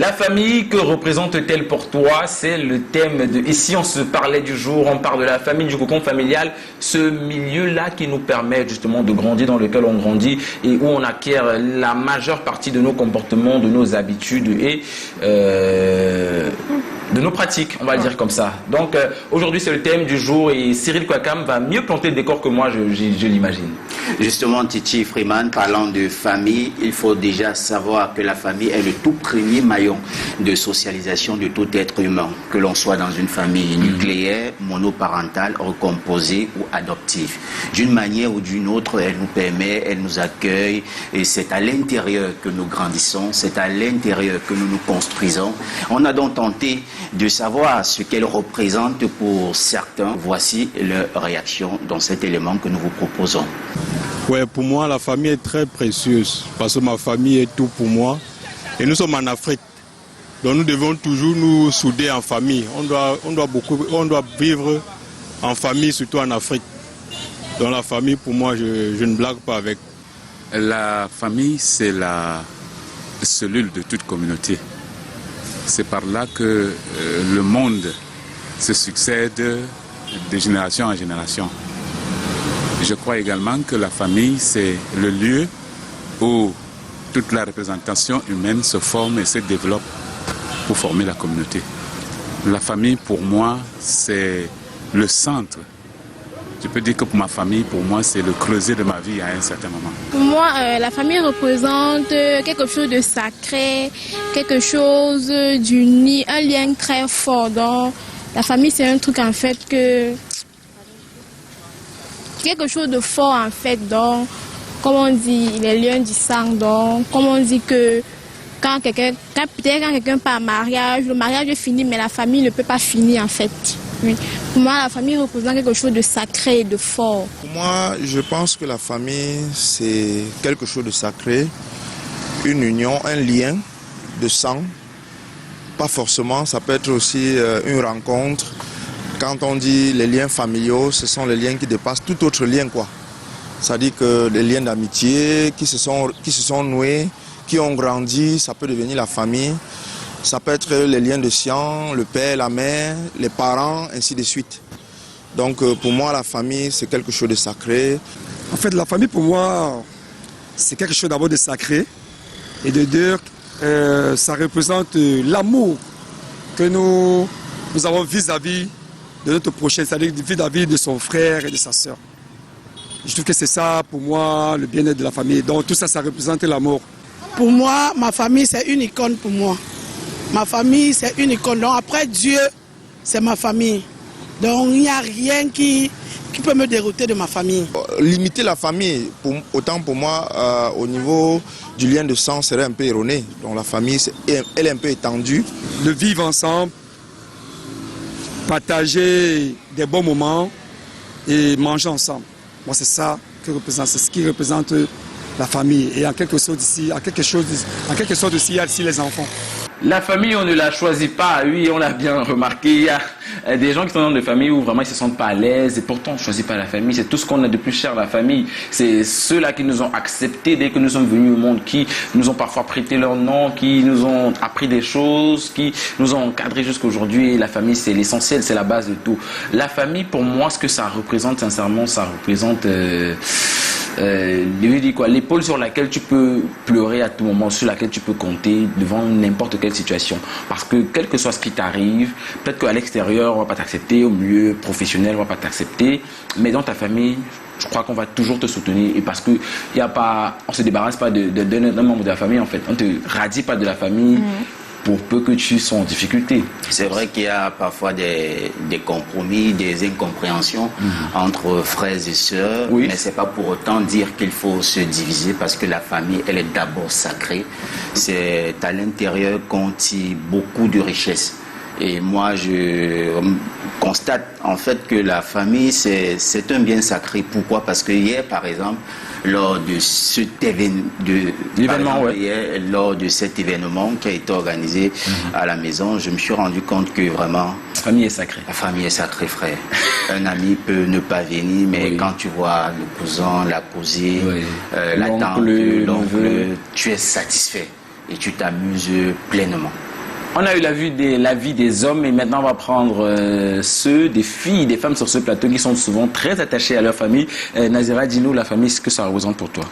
La famille, que représente-t-elle pour toi? C'est le thème de... Et si on se parlait du jour, on parle de la famille, du cocon familial, ce milieu-là qui nous permet justement de grandir, dans lequel on grandit et où on acquiert la majeure partie de nos comportements, de nos habitudes et de nos pratiques, on va le dire comme ça. Donc aujourd'hui c'est le thème du jour et Cyril Kouakam va mieux planter le décor que moi, je l'imagine. Justement, Titi Freeman, parlant de famille, il faut déjà savoir que la famille est le tout premier maillon de socialisation de tout être humain, que l'on soit dans une famille nucléaire, monoparentale, recomposée ou adoptive. D'une manière ou d'une autre, elle nous permet, elle nous accueille et c'est à l'intérieur que nous grandissons, c'est à l'intérieur que nous nous construisons. On a donc tenté de savoir ce qu'elle représente pour certains. Voici leur réaction dans cet élément que nous vous proposons. Ouais, pour moi, la famille est très précieuse parce que ma famille est tout pour moi. Et nous sommes en Afrique. Donc nous devons toujours nous souder en famille. On doit vivre en famille, surtout en Afrique. Donc la famille, pour moi, je ne blague pas avec. La famille, c'est la cellule de toute communauté. C'est par là que le monde se succède de génération en génération. Je crois également que la famille, c'est le lieu où toute la représentation humaine se forme et se développe pour former la communauté. La famille, pour moi, c'est le centre. Je peux dire que pour ma famille, pour moi, c'est le creuset de ma vie à un certain moment. Pour moi, la famille représente quelque chose de sacré, quelque chose d'uni, un lien très fort. Donc, la famille, c'est un truc en fait que... quelque chose de fort en fait, donc, comme on dit, les liens du sang, donc, comme on dit que quand quelqu'un part en mariage, le mariage est fini, mais la famille ne peut pas finir en fait. Oui. Pour moi, la famille représente quelque chose de sacré et de fort. Pour moi, je pense que la famille, c'est quelque chose de sacré, une union, un lien de sang. Pas forcément, ça peut être aussi une rencontre. Quand on dit les liens familiaux, ce sont les liens qui dépassent tout autre lien, quoi. C'est-à-dire que les liens d'amitié qui se sont noués, qui ont grandi, ça peut devenir la famille. Ça peut être les liens de sang, le père, la mère, les parents, ainsi de suite. Donc pour moi, la famille, c'est quelque chose de sacré. En fait, la famille, pour moi, c'est quelque chose d'abord de sacré. Et de deux, ça représente l'amour que nous avons vis-à-vis de notre prochain, c'est-à-dire vis-à-vis de son frère et de sa sœur. Je trouve que c'est ça, pour moi, le bien-être de la famille. Donc tout ça, ça représente l'amour. Pour moi, ma famille, c'est une icône pour moi. Ma famille, c'est une icône. Donc après Dieu, c'est ma famille. Donc il n'y a rien qui peut me dérouter de ma famille. Limiter la famille, autant pour moi, au niveau du lien de sang, serait un peu erroné. Donc la famille, elle est un peu étendue. De vivre ensemble, partager des bons moments et manger ensemble. Moi, c'est ça que représente, c'est ce qui représente la famille. Et en quelque sorte ici, il y a ici les enfants. La famille, on ne la choisit pas. Oui, on l'a bien remarqué. Il y a des gens qui sont dans des familles où vraiment ils se sentent pas à l'aise et pourtant on ne choisit pas la famille. C'est tout ce qu'on a de plus cher, la famille. C'est ceux-là qui nous ont acceptés dès que nous sommes venus au monde, qui nous ont parfois prêté leur nom, qui nous ont appris des choses, qui nous ont encadrés jusqu'à aujourd'hui. La famille, c'est l'essentiel, c'est la base de tout. La famille, pour moi, ce que ça représente, sincèrement, ça représente... l'épaule sur laquelle tu peux pleurer à tout moment, sur laquelle tu peux compter devant n'importe quelle situation. Parce que quel que soit ce qui t'arrive, peut-être qu'à l'extérieur, on ne va pas t'accepter, au milieu professionnel, on ne va pas t'accepter, mais dans ta famille, je crois qu'on va toujours te soutenir. Et parce que on ne se débarrasse pas d'un membre de la famille, en fait. On ne te radie pas de la famille. Pour peu que tu sois en difficulté. C'est vrai qu'il y a parfois des compromis, des incompréhensions entre frères et sœurs, mais ce n'est pas pour autant dire qu'il faut se diviser parce que la famille, elle est d'abord sacrée. C'est à l'intérieur qu'on tire beaucoup de richesses. Et moi, je constate en fait que la famille, c'est un bien sacré. Pourquoi? Parce que hier, par exemple, lors de cet événement qui a été organisé à la maison, je me suis rendu compte que vraiment... La famille est sacrée. La famille est sacrée, frère. Un ami peut ne pas venir, mais quand tu vois le cousin, la cousine, la tante, l'oncle, tu es satisfait et tu t'amuses pleinement. On a eu la vie des hommes et maintenant on va prendre ceux des filles, des femmes sur ce plateau qui sont souvent très attachées à leur famille. Nazira, dis-nous la famille, ce que ça représente pour toi.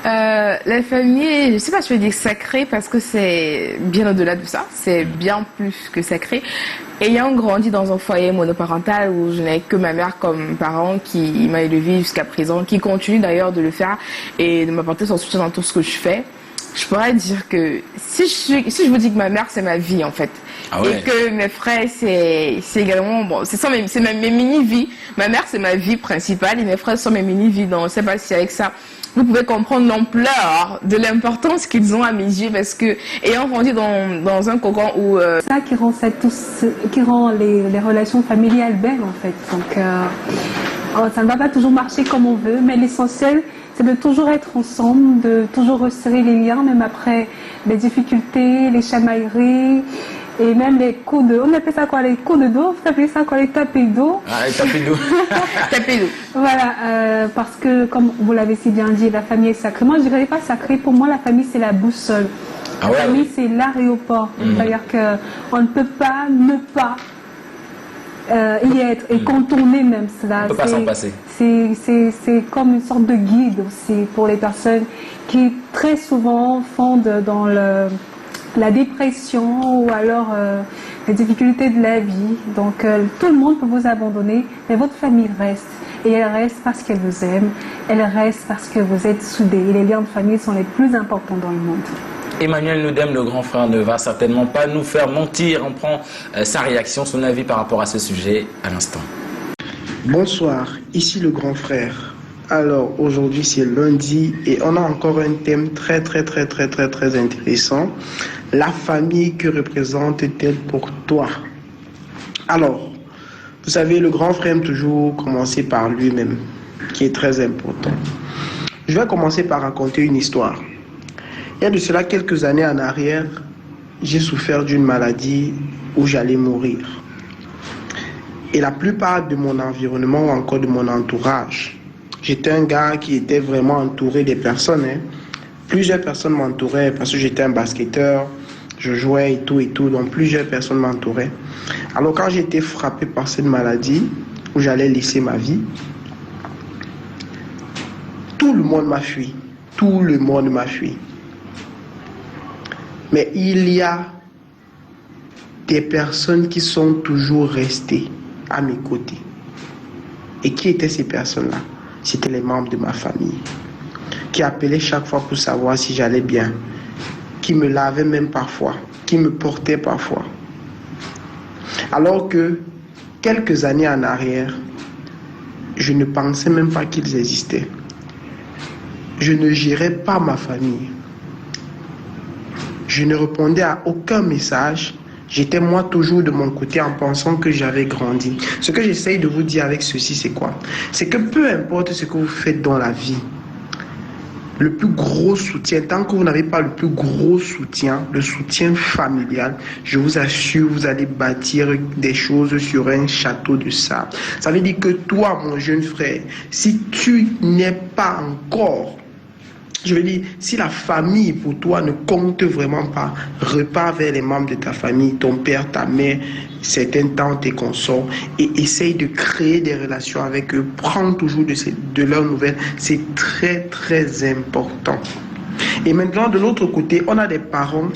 La famille, je ne sais pas si je veux dire sacré parce que c'est bien au-delà de ça, c'est bien plus que sacré. Ayant grandi dans un foyer monoparental où je n'ai que ma mère comme parent qui m'a élevée jusqu'à présent, qui continue d'ailleurs de le faire et de m'apporter son soutien dans tout ce que je fais, je pourrais dire que si je vous dis que ma mère c'est ma vie en fait, et que mes frères c'est également bon, c'est mes mini-vies. Ma mère c'est ma vie principale et mes frères sont mes mini-vies. Donc je ne sais pas si avec ça vous pouvez comprendre l'ampleur de l'importance qu'ils ont à mes yeux parce que ayant grandi dans un cocon où ça qui rend les relations familiales belles en fait. Donc ça ne va pas toujours marcher comme on veut, mais l'essentiel c'est de toujours être ensemble, de toujours resserrer les liens, même après les difficultés, les chamailleries et même les coups de... On appelle ça quoi? Les coups de dos? Vous appelez ça quoi? Les tapés d'eau? Ah, les tapés d'eau. Tapés d'eau. Voilà, parce que comme vous l'avez si bien dit, la famille est sacrée. Moi je ne dirais pas sacrée, pour moi la famille c'est la boussole. La famille c'est l'aéroport. C'est-à-dire qu'on ne peut pas ne pas y être et contourner même cela. On ne peut pas s'en passer. C'est comme une sorte de guide aussi pour les personnes qui très souvent fondent dans la dépression ou alors les difficultés de la vie. Donc tout le monde peut vous abandonner, mais votre famille reste. Et elle reste parce qu'elle vous aime, elle reste parce que vous êtes soudés. Et les liens de famille sont les plus importants dans le monde. Emmanuel Noudem, le grand frère, ne va certainement pas nous faire mentir. On prend sa réaction, son avis par rapport à ce sujet à l'instant. Bonsoir, ici le grand frère. Alors aujourd'hui c'est lundi et on a encore un thème très intéressant. La famille, que représente-t-elle pour toi? Alors, vous savez, le grand frère aime toujours commencer par lui-même, qui est très important. Je vais commencer par raconter une histoire. Il y a de cela quelques années en arrière, j'ai souffert d'une maladie où j'allais mourir. Et la plupart de mon environnement ou encore de mon entourage, j'étais un gars qui était vraiment entouré des personnes. Plusieurs personnes m'entouraient parce que j'étais un basketteur, je jouais et tout, donc plusieurs personnes m'entouraient. Alors quand j'ai été frappé par cette maladie, où j'allais laisser ma vie, tout le monde m'a fui. Tout le monde m'a fui. Mais il y a des personnes qui sont toujours restées à mes côtés. Et qui étaient ces personnes-là? C'étaient les membres de ma famille, qui appelaient chaque fois pour savoir si j'allais bien, qui me lavaient même parfois, qui me portaient parfois. Alors que quelques années en arrière, je ne pensais même pas qu'ils existaient. Je ne gérais pas ma famille. Je ne répondais à aucun message. J'étais moi toujours de mon côté en pensant que j'avais grandi. Ce que j'essaye de vous dire avec ceci, c'est quoi? C'est que peu importe ce que vous faites dans la vie, le plus gros soutien, tant que vous n'avez pas le plus gros soutien, le soutien familial, je vous assure, vous allez bâtir des choses sur un château de sable. Ça veut dire que toi, mon jeune frère, si tu n'es pas encore... Je veux dire, si la famille pour toi ne compte vraiment pas, repars vers les membres de ta famille, ton père, ta mère, certains tantes et consorts, et essaye de créer des relations avec eux. Prends toujours de leurs nouvelles. C'est très important. Et maintenant, de l'autre côté, on a des parents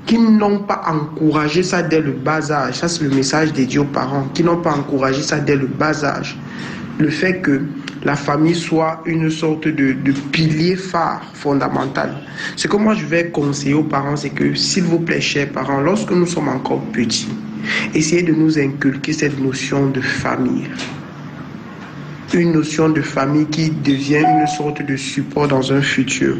qui n'ont pas encouragé ça dès le bas âge. Ça, c'est le message dédié aux parents, qui n'ont pas encouragé ça dès le bas âge. Le fait que la famille soit une sorte de pilier phare fondamental. Ce que moi je vais conseiller aux parents, c'est que s'il vous plaît, chers parents, lorsque nous sommes encore petits, essayez de nous inculquer cette notion de famille. Une notion de famille qui devient une sorte de support dans un futur.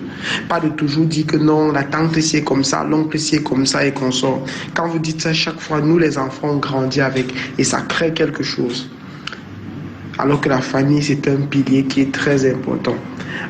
Pas de toujours dire que non, la tante c'est comme ça, l'oncle c'est comme ça et qu'on sort. Quand vous dites ça chaque fois, nous les enfants on grandit avec et ça crée quelque chose. Alors que la famille, c'est un pilier qui est très important.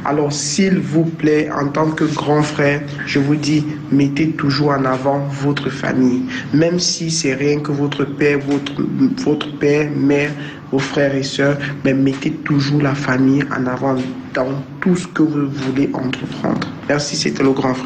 Alors, s'il vous plaît, en tant que grand frère, je vous dis, mettez toujours en avant votre famille. Même si c'est rien que votre père, votre père, mère, vos frères et sœurs, mais mettez toujours la famille en avant dans tout ce que vous voulez entreprendre. Merci, c'était le grand frère.